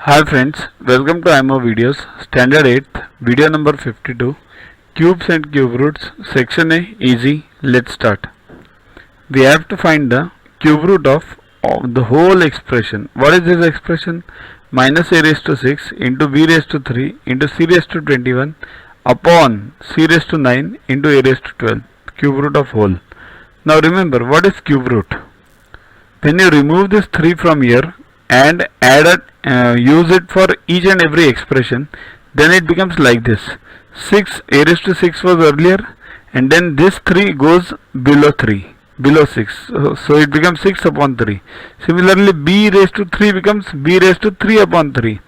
Hi friends, welcome to IMO videos, Standard 8th, video number 52, Cubes and Cube Roots, section A, easy, let's start. We have to find the cube root of the whole expression. What is this expression? Minus a raised to 6 into b raised to 3 into c raised to 21 upon c raised to 9 into a raised to 12, cube root of whole. Now remember, what is cube root? When you remove this 3 from here and add it, use it for each and every expression, then it becomes like this. 6 a raised to 6 was earlier, and then this 3 goes below 3, below 6, so it becomes 6 upon 3. Similarly, b raised to 3 becomes b raised to 3 upon 3.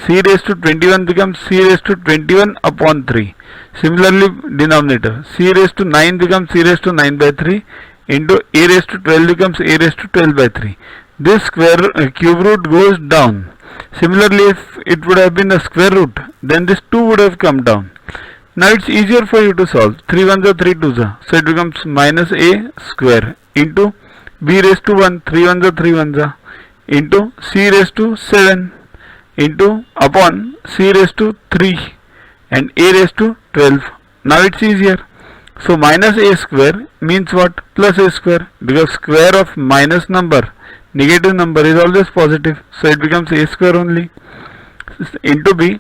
C raised to 21 becomes c raised to 21 upon 3. Similarly, denominator, c raised to 9 becomes c raised to 9 by 3 into a raised to 12 becomes a raised to 12 by 3. This cube root goes down. Similarly, if it would have been a square root, then this 2 would have come down. Now it's easier for you to solve. 3 ones are 3 twos are. So it becomes minus a square into b raised to 1, 3 ones are 3 ones are, into c raised to 7 into upon c raised to 3 and a raised to 12. Now it's easier. So minus a square means what? Plus a square, because square of minus number, negative number, is always positive. So it becomes a square only, into b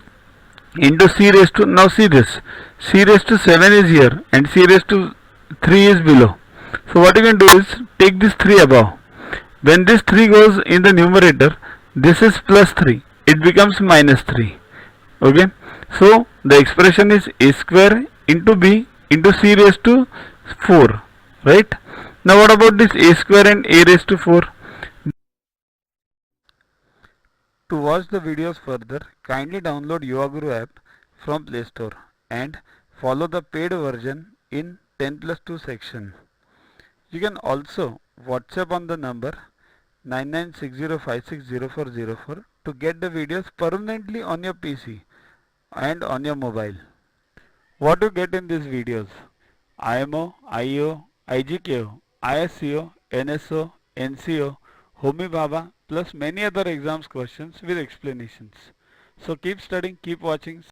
into c raised to, now see this, c raised to 7 is here and c raised to 3 is below. So what you can do is take this 3 above. When this 3 goes in the numerator, this is plus 3, it becomes minus 3. Okay, so the expression is a square into b into c raised to 4, right? Now what about this a square and a raised to 4? To watch the videos further, kindly download Yuaguru app from Play Store and follow the paid version in 10+2 section. You can also WhatsApp on the number 9960560404 to get the videos permanently on your PC and on your mobile. What you get in these videos? IMO, IO, IGKO, ISCO, NSO, NCO, Homi Bhabha, plus many other exams questions with explanations. So keep studying, keep watching.